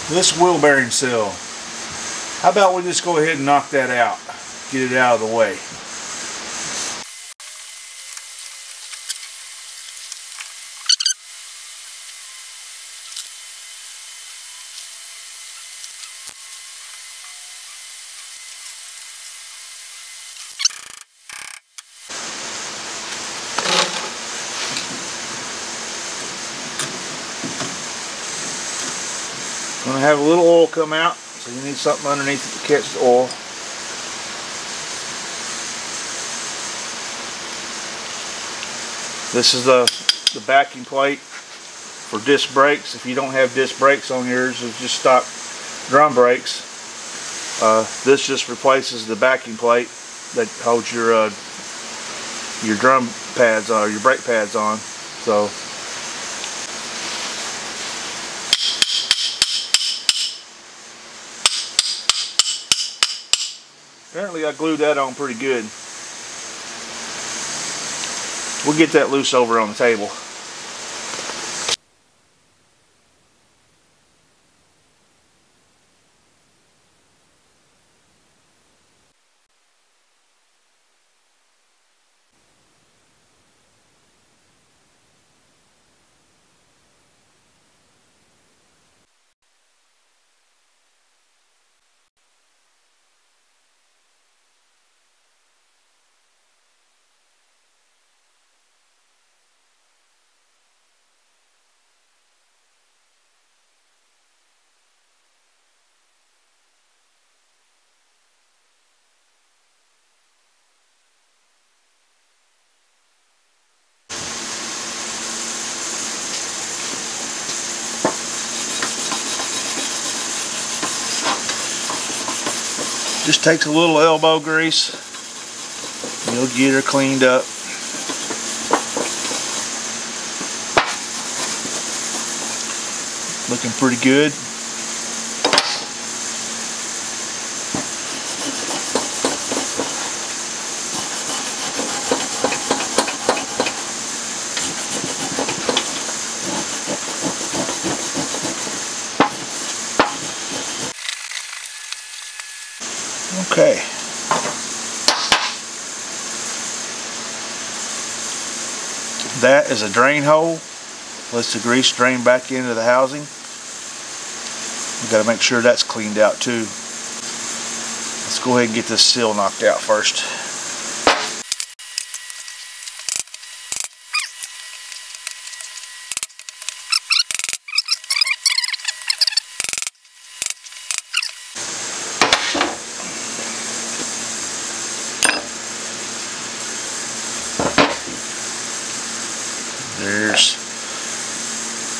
This wheel bearing seal. How about we just go ahead and knock that out, get it out of the way. Going to have a little oil come out, so you need something underneath it to catch the oil. This is the backing plate for disc brakes. If you don't have disc brakes on yours, it's just stock drum brakes. This just replaces the backing plate that holds your drum pads or your brake pads on. So apparently I glued that on pretty good. We'll get that loose over on the table. Just takes a little elbow grease. You'll get her cleaned up. Looking pretty good. Okay. That is a drain hole. Lets the grease drain back into the housing. We've got to make sure that's cleaned out too. Let's go ahead and get this seal knocked out first. There's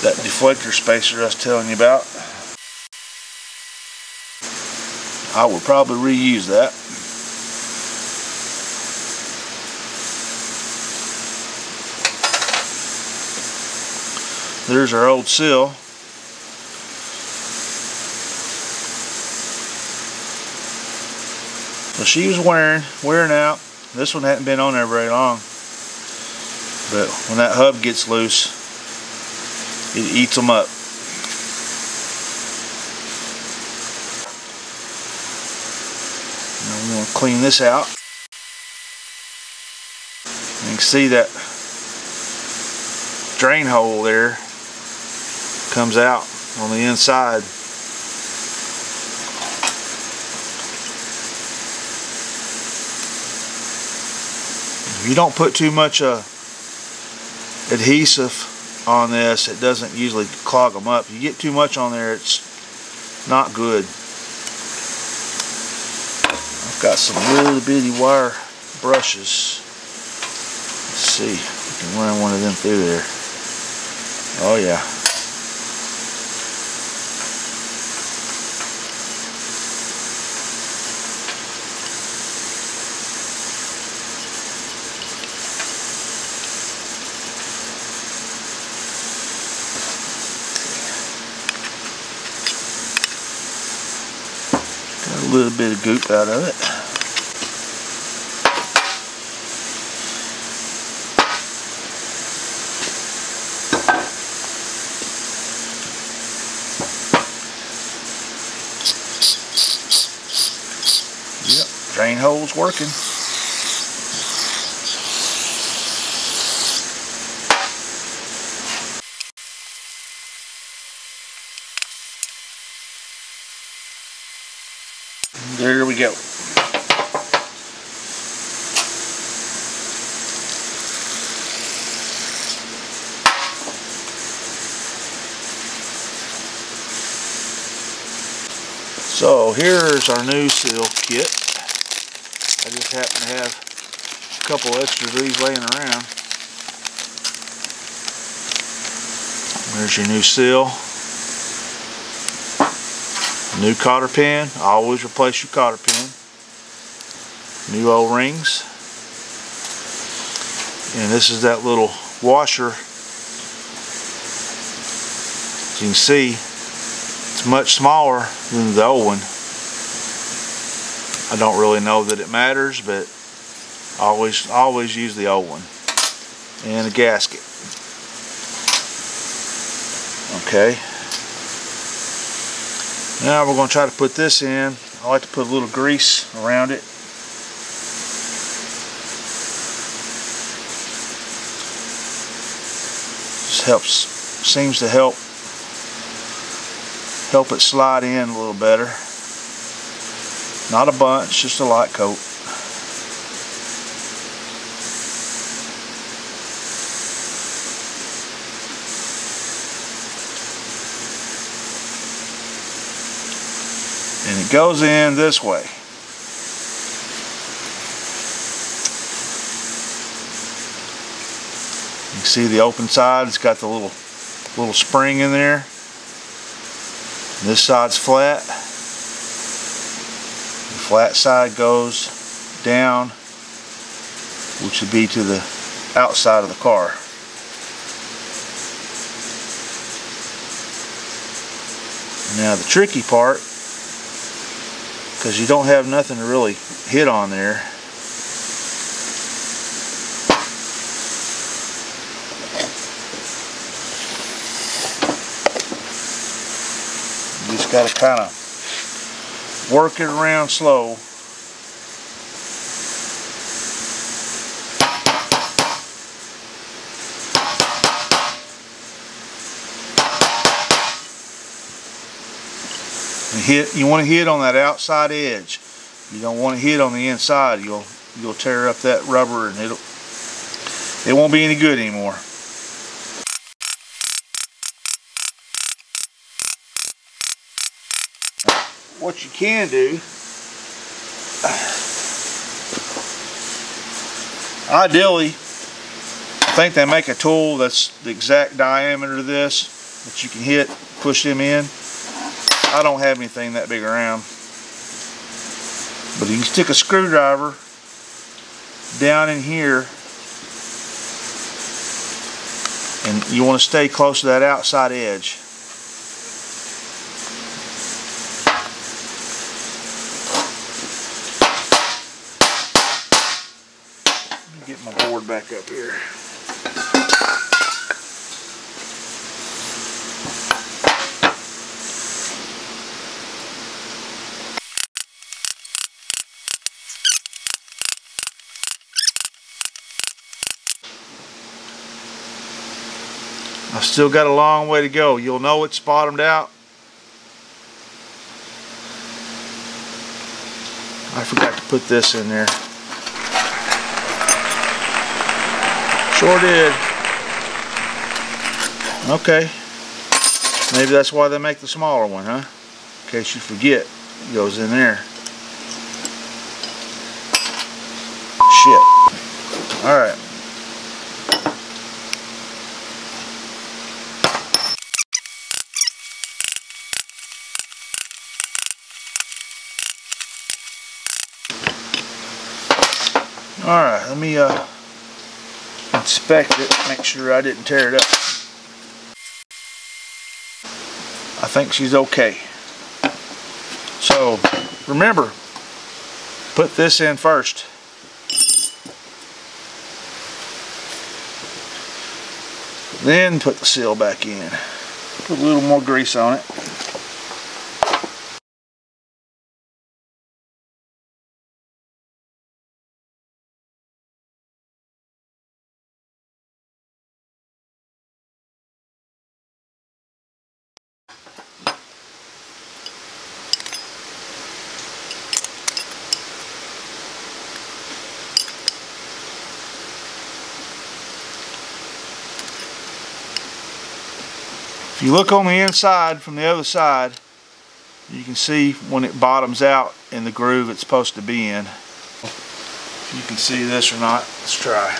that deflector spacer I was telling you about. I will probably reuse that. There's our old seal. So she was wearing out. This one hadn't been on there very long. But when that hub gets loose, it eats them up. Now we're going to clean this out. You can see that drain hole there comes out on the inside. If you don't put too much adhesive on this, it doesn't usually clog them up. You get too much on there, it's not good. I've got some little bitty wire brushes. Let's see, we can run one of them through there. Oh yeah. Got a little bit of goop out of it. Drain hole's working. There we go. So here's our new seal kit. I just happen to have a couple extra of these laying around. There's your new seal. New cotter pin. Always replace your cotter pin. New O-rings. And this is that little washer. As you can see, it's much smaller than the old one. I don't really know that it matters, but always use the old one. And a gasket. Okay. Now we're going to try to put this in. I like to put a little grease around it. Just seems to help it slide in a little better. Not a bunch, just a light coat. And it goes in this way. You can see the open side, it's got the little spring in there. And this side's flat. The flat side goes down, which would be to the outside of the car. Now the tricky part, because you don't have nothing to really hit on there, you just got to kind of work it around slow. You want to hit on that outside edge. You don't want to hit on the inside. You'll tear up that rubber and it won't be any good anymore. What you can do, ideally, I think they make a tool that's the exact diameter of this that you can hit, push them in. I don't have anything that big around, but you can stick a screwdriver down in here, and you want to stay close to that outside edge. Let me get my board back up here. I've still got a long way to go. You'll know it's bottomed out. I forgot to put this in there. Sure did. Okay. Maybe that's why they make the smaller one, huh? In case you forget, it goes in there. Shit. Alright. Alright, let me inspect it, make sure I didn't tear it up. I think she's okay. So, remember, put this in first. Then put the seal back in. Put a little more grease on it. If you look on the inside from the other side, you can see when it bottoms out in the groove it's supposed to be in. If you can see this or not, let's try.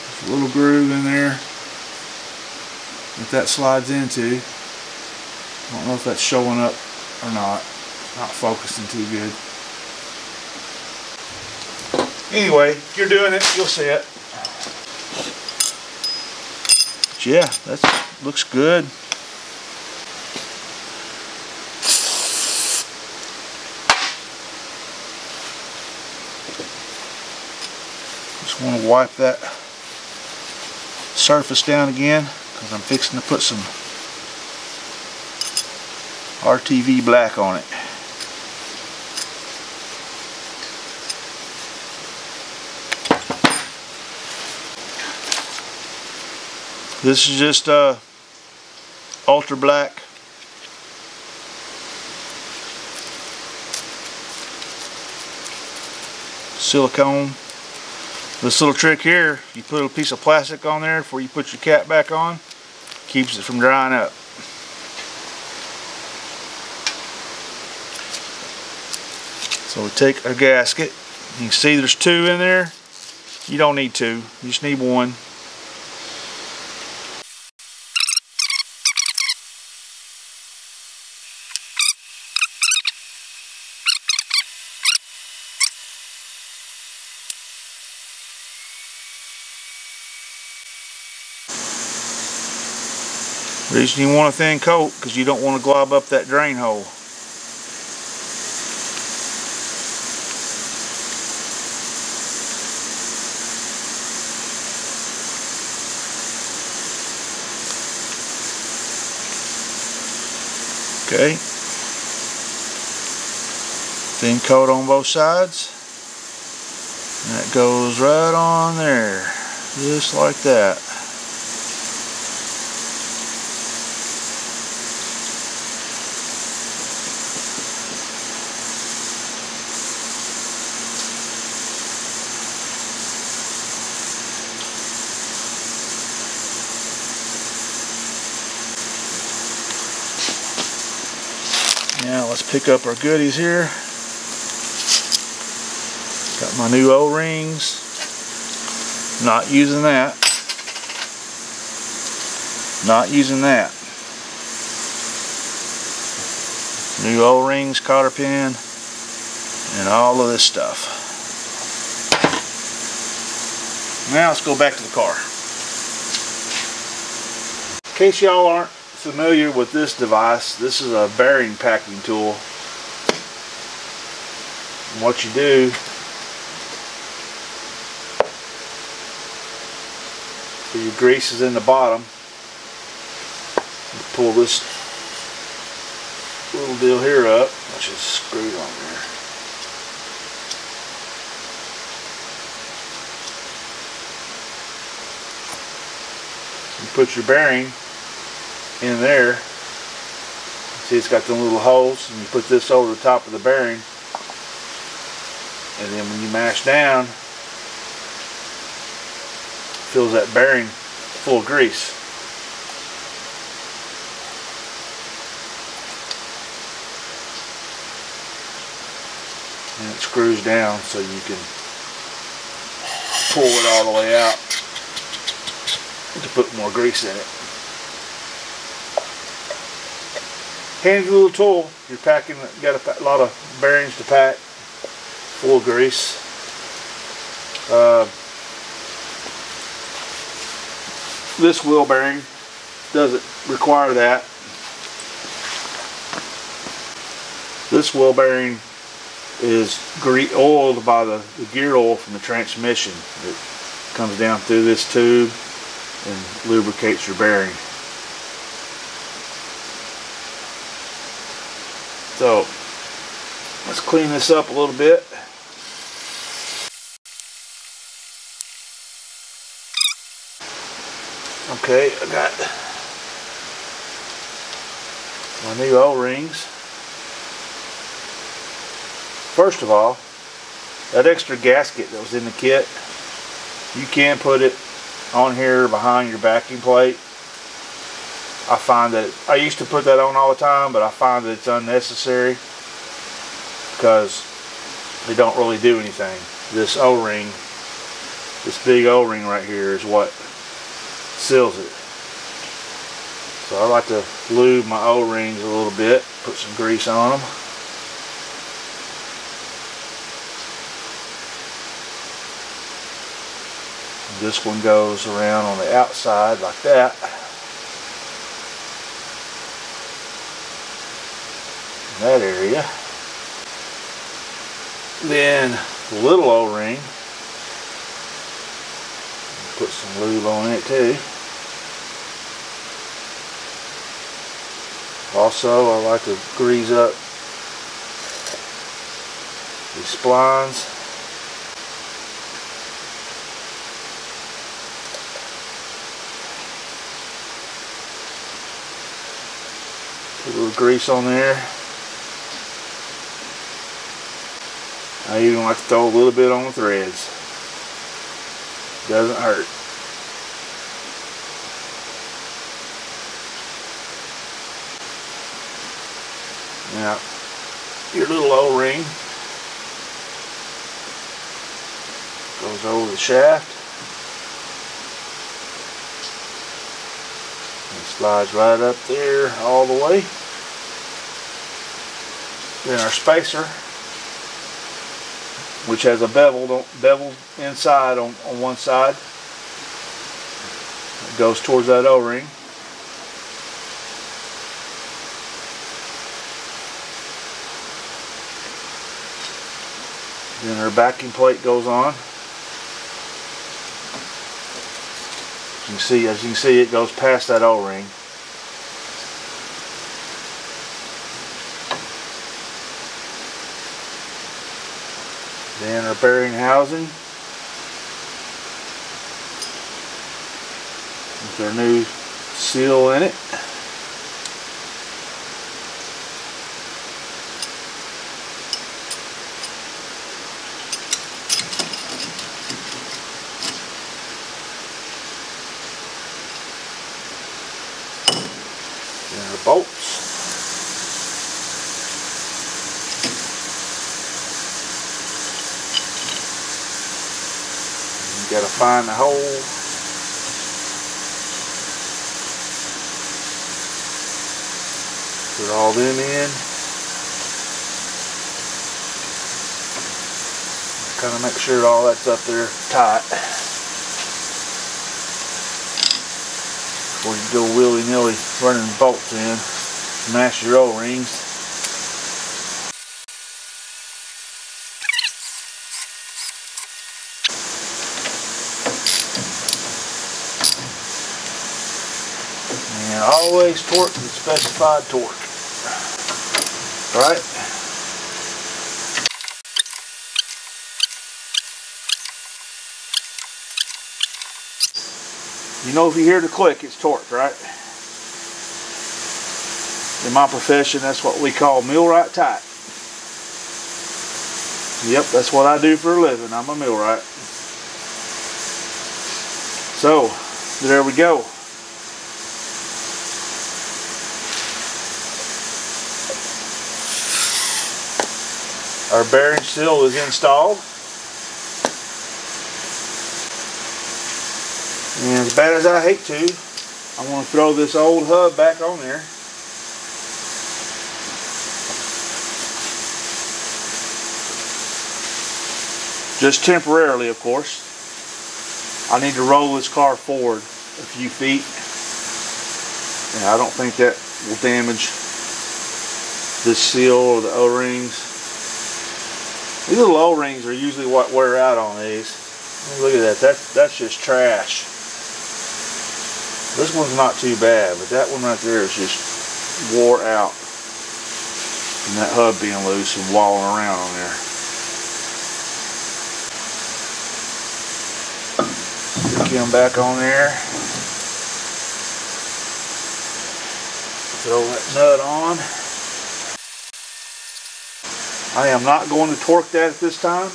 There's a little groove in there that slides into. I don't know if that's showing up or not. Not focusing too good. Anyway, if you're doing it, you'll see it. But yeah, that looks good. Just want to wipe that surface down again because I'm fixing to put some RTV black on it. This is just ultra black silicone. This little trick here, you put a piece of plastic on there before you put your cap back on, keeps it from drying up. So we take a gasket. You can see there's two in there. You don't need two, you just need one. The reason you want a thin coat because you don't want to glob up that drain hole. Okay. Thin coat on both sides. And that goes right on there. Just like that. Now let's pick up our goodies here. Got my new O-rings. Not using that. Not using that. New O-rings, cotter pin, and all of this stuff. Now let's go back to the car. In case y'all aren't familiar with this device, this is a bearing packing tool. And what you do, so your grease is in the bottom, you pull this little deal here up, which is screwed on there. You put your bearing in there. See, it's got them little holes, and you put this over the top of the bearing, and then when you mash down, fills that bearing full of grease. And it screws down so you can pull it all the way out to put more grease in it. Handy little tool. You're packing, got a lot of bearings to pack, full of grease. This wheel bearing doesn't require that. This wheel bearing is oiled by the gear oil from the transmission. It comes down through this tube and lubricates your bearing. So let's clean this up a little bit. Okay, I got my new O-rings. First of all, that extra gasket that was in the kit, you can put it on here behind your backing plate. I find that I used to put that on all the time, but I find that it's unnecessary because they don't really do anything. This O-ring, this big O-ring right here is what seals it. So I like to lube my O-rings a little bit, put some grease on them. This one goes around on the outside like that. In that area. Then the little O-ring, put some lube on it too. Also, I like to grease up these splines. Put a little grease on there. I even like to throw a little bit on the threads. Doesn't hurt. Now, your little O-ring goes over the shaft and slides right up there all the way. Then our spacer, which has a bevel inside on one side, it goes towards that O-ring. Then our backing plate goes on. As you can see, it goes past that O-ring. Then our bearing housing with our new seal in it. Then our bolts. You gotta find the hole. Put all them in. Kind of make sure all that's up there tight before you go willy-nilly running bolts in. Smash your O-rings. And always torque the specified torque. Right? You know, if you hear the click, it's torqued, right? In my profession, that's what we call millwright tight. Yep, that's what I do for a living. I'm a millwright. So, there we go. Our bearing seal is installed. And as bad as I hate to, I want to throw this old hub back on there. Just temporarily, of course. I need to roll this car forward a few feet. And I don't think that will damage this seal or the O-rings. These little O-rings are usually what wear out on these. Look at that. That's just trash. This one's not too bad, but that one right there is just wore out from that hub being loose and walling around on there. Stick him back on there. Throw that nut on. I am not going to torque that at this time.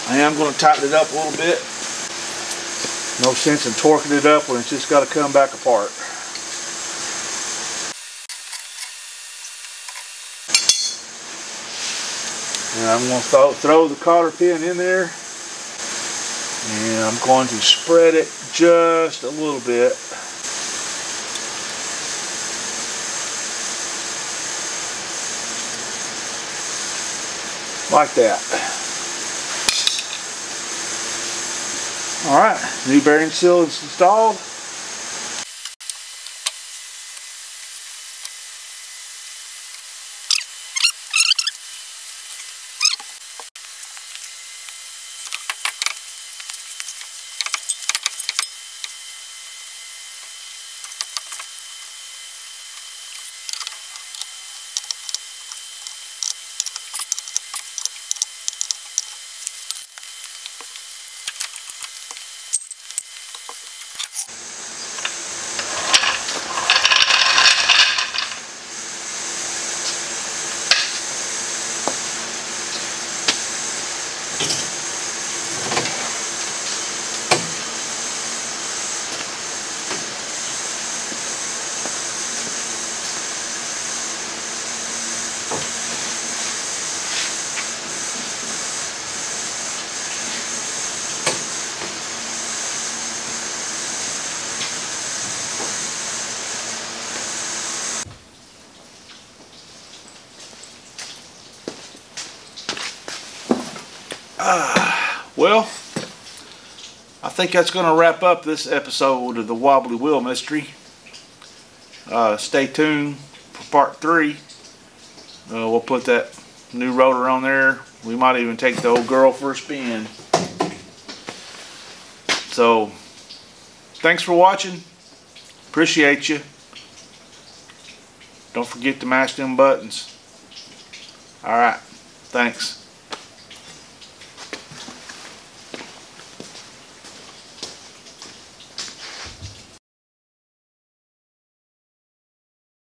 I am going to tighten it up a little bit. No sense in torquing it up when it's just got to come back apart. And I'm going to throw the cotter pin in there. And I'm going to spread it just a little bit. Like that. Alright, new bearing seal is installed. Well, I think that's going to wrap up this episode of the Wobbly Wheel Mystery. Stay tuned for part 3. We'll put that new rotor on there. We might even take the old girl for a spin. So, thanks for watching. Appreciate you. Don't forget to mash them buttons. Alright, thanks.